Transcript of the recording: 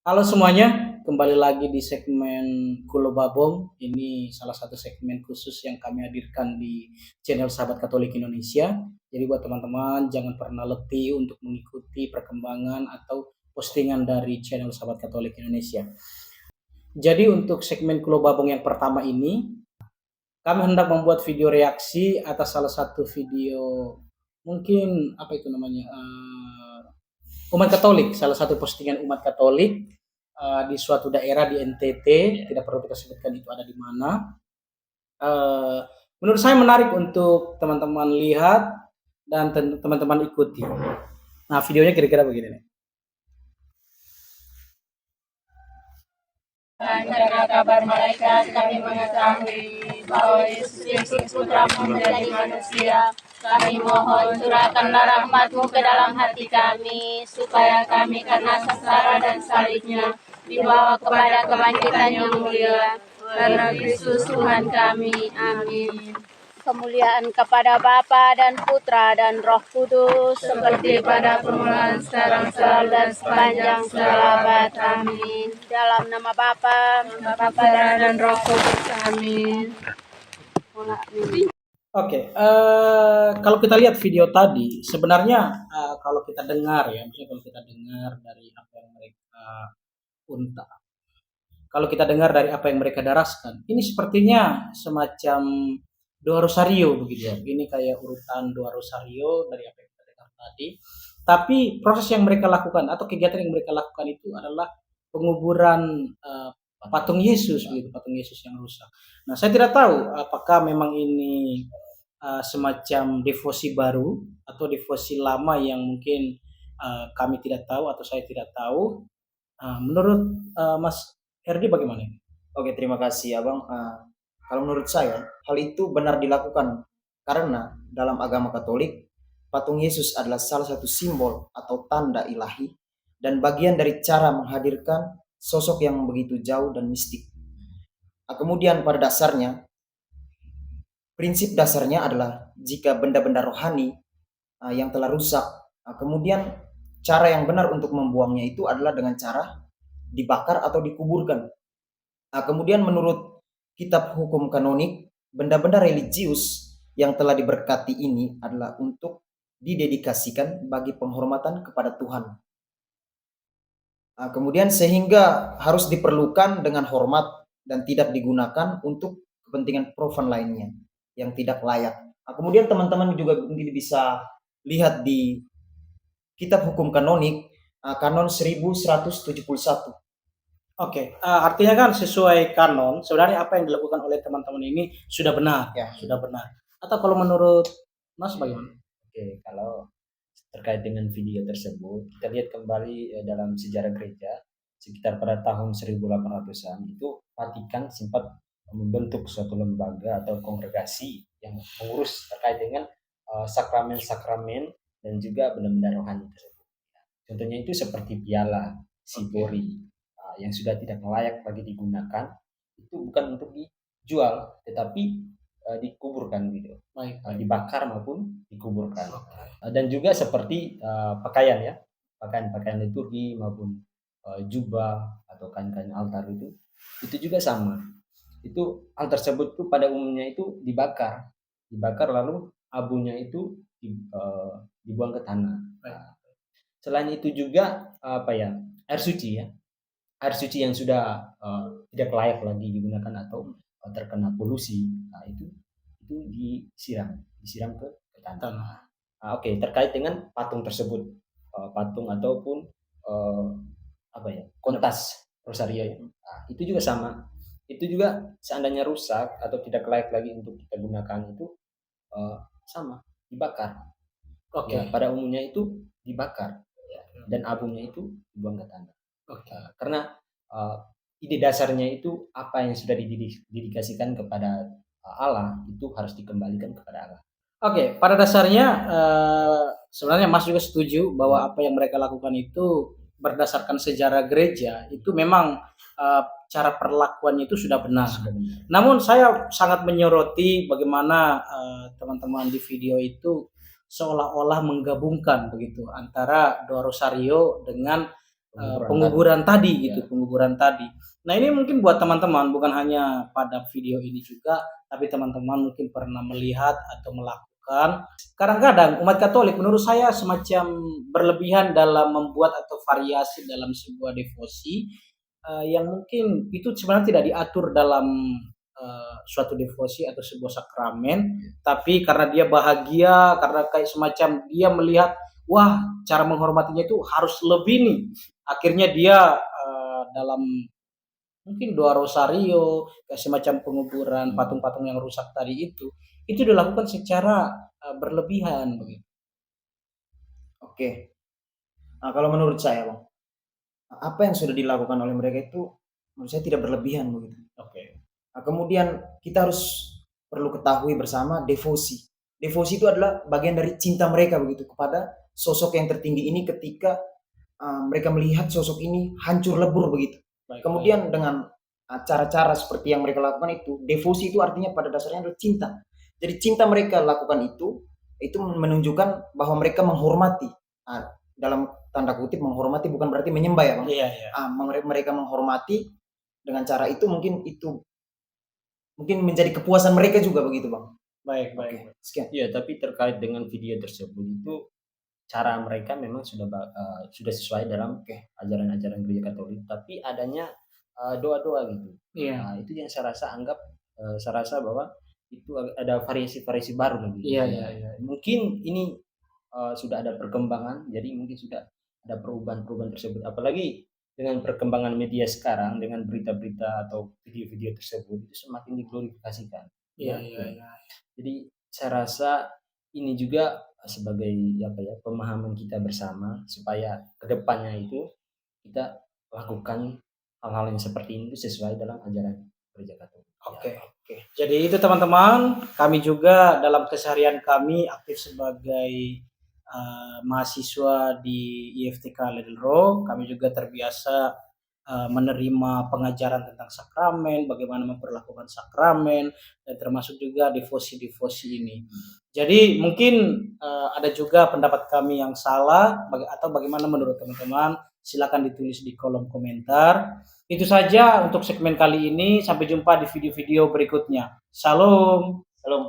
Halo semuanya, kembali lagi di segmen Kulo Babong. Ini salah satu segmen khusus yang kami hadirkan di channel Sahabat Katolik Indonesia. Jadi buat teman-teman jangan pernah letih untuk mengikuti perkembangan atau postingan dari channel Sahabat Katolik Indonesia. Jadi untuk segmen Kulo Babong yang pertama ini, kami hendak membuat video reaksi atas salah satu video mungkin apa itu namanya umat Katolik, salah satu postingan umat Katolik di suatu daerah di NTT, tidak perlu kita sebutkan itu ada di mana. Menurut saya menarik untuk teman-teman lihat dan teman-teman ikuti. Nah, videonya kira-kira begini nih. Karena kabar malaikat kami mengetahui bahwa Yesus putramu menjadi manusia. Kami mohon curahkanlah rahmat-Mu ke dalam hati kami, supaya kami karena sengsara dan salibnya dibawa kepada kebangkitan yang mulia. Karena Kristus Tuhan kami. Amin. Kemuliaan kepada Bapa dan Putra dan Roh Kudus, seperti pada permulaan, sekarang, selalu, dan sepanjang segala abad. Amin. Dalam nama Bapa, dan Roh Kudus. Amin. Oke, kalau kita lihat video tadi, sebenarnya kalau kita dengar ya, misalnya kalau kita dengar dari apa yang mereka unta, kalau kita dengar dari apa yang mereka daraskan, ini sepertinya semacam doa rosario begitu ya. Ini kayak urutan doa rosario dari apa yang kita dengar tadi. Tapi proses yang mereka lakukan atau kegiatan yang mereka lakukan itu adalah penguburan patung Yesus begitu, patung Yesus yang rusak. Nah, saya tidak tahu apakah memang ini semacam devosi baru atau devosi lama yang mungkin kami tidak tahu atau saya tidak tahu. Menurut Mas Herdi bagaimana? Oke, terima kasih Abang. Kalau menurut saya, hal itu benar dilakukan karena dalam agama Katolik, patung Yesus adalah salah satu simbol atau tanda ilahi dan bagian dari cara menghadirkan sosok yang begitu jauh dan mistik. Kemudian pada dasarnya, prinsip dasarnya adalah jika benda-benda rohani yang telah rusak, kemudian cara yang benar untuk membuangnya itu adalah dengan cara dibakar atau dikuburkan. Kemudian menurut Kitab Hukum Kanonik, benda-benda religius yang telah diberkati ini adalah untuk didedikasikan bagi penghormatan kepada Tuhan. Kemudian sehingga harus diperlukan dengan hormat dan tidak digunakan untuk kepentingan profan lainnya yang tidak layak. Kemudian teman-teman juga mungkin bisa lihat di Kitab Hukum Kanonik, Kanon 1171. Oke, artinya kan sesuai kanon, sebenarnya apa yang dilakukan oleh teman-teman ini sudah benar, Ya. sudah benar. Atau kalau menurut Mas bagaimana? Oke, kalau terkait dengan video tersebut, kita lihat kembali dalam sejarah gereja, sekitar pada tahun 1800-an itu Vatikan sempat membentuk suatu lembaga atau kongregasi yang mengurus terkait dengan sakramen-sakramen dan juga benda-benda rohani tersebut. Contohnya itu seperti piala, sibori, yang sudah tidak layak lagi digunakan, itu bukan untuk dijual, tetapi dikuburkan gitu, dibakar maupun dikuburkan. Dan juga seperti pakaian ya, pakaian liturgi maupun jubah atau kain-kain altar itu juga sama. Itu hal tersebut tuh pada umumnya itu dibakar lalu abunya itu dibuang ke tanah. Selain itu juga air suci ya, air suci yang sudah tidak layak lagi digunakan atau terkena polusi, itu disiram ke tanah. Oke, terkait dengan patung tersebut, patung ataupun kontas rosario ya, itu juga sama. Itu juga seandainya rusak atau tidak layak lagi untuk kita gunakan itu sama, dibakar. Ya, pada umumnya itu dibakar dan abunya itu dibuang ke tanah. Karena ide dasarnya itu apa yang sudah didedikasikan kepada Allah itu harus dikembalikan kepada Allah. Oke, pada dasarnya sebenarnya Mas juga setuju bahwa apa yang mereka lakukan itu berdasarkan sejarah gereja itu memang cara perlakuannya itu sudah benar. Namun saya sangat menyoroti bagaimana teman-teman di video itu seolah-olah menggabungkan begitu antara doa rosario dengan penguburan tadi gitu, Ya. penguburan tadi. Nah, ini mungkin buat teman-teman bukan hanya pada video ini juga, tapi teman-teman mungkin pernah melihat atau melakukan. Kadang-kadang umat Katolik menurut saya semacam berlebihan dalam membuat atau variasi dalam sebuah devosi yang mungkin itu sebenarnya tidak diatur dalam suatu devosi atau sebuah sakramen, tapi karena dia bahagia, karena kayak semacam dia melihat, wah cara menghormatinya itu harus lebih nih. Akhirnya dia dalam mungkin doa rosario, kayak semacam penguburan patung-patung yang rusak tadi itu dilakukan secara berlebihan begitu. Oke. Nah, kalau menurut saya, Bang, apa yang sudah dilakukan oleh mereka itu menurut saya tidak berlebihan begitu. Oke. Nah, kemudian kita harus perlu ketahui bersama devosi. Devosi itu adalah bagian dari cinta mereka begitu kepada sosok yang tertinggi ini ketika mereka melihat sosok ini hancur lebur begitu. Baik, Kemudian dengan cara-cara seperti yang mereka lakukan itu, devosi itu artinya pada dasarnya adalah cinta. Jadi cinta mereka lakukan itu menunjukkan bahwa mereka menghormati. Dalam tanda kutip menghormati bukan berarti menyembah ya, Bang. Iya, iya. Mereka menghormati dengan cara itu mungkin menjadi kepuasan mereka juga begitu, Bang. Baik, Oke, baik. sekian. Ya, tapi terkait dengan video tersebut itu cara mereka memang sudah sesuai dalam ajaran-ajaran gereja Katolik, tapi adanya doa-doa gitu. Iya. Nah, itu yang saya rasa bahwa itu ada variasi-variasi baru lagi. Iya, iya, iya. Mungkin ini sudah ada perkembangan, jadi mungkin sudah ada perubahan-perubahan tersebut. Apalagi dengan perkembangan media sekarang, dengan berita-berita atau video-video tersebut itu semakin diglorifikasikan. Iya, iya, iya. Jadi saya rasa ini juga sebagai pemahaman kita bersama supaya kedepannya itu kita lakukan hal-hal yang seperti ini sesuai dalam ajaran gereja Katolik. Oke, oke. Jadi itu teman-teman, kami juga dalam keseharian kami aktif sebagai mahasiswa di IFTK Ledro. Kami juga terbiasa menerima pengajaran tentang sakramen, bagaimana memperlakukan sakramen, dan termasuk juga devosi-devosi ini. Jadi mungkin ada juga pendapat kami yang salah atau bagaimana menurut teman-teman, silakan ditulis di kolom komentar. Itu saja untuk segmen kali ini, sampai jumpa di video-video berikutnya. Salam. Salam.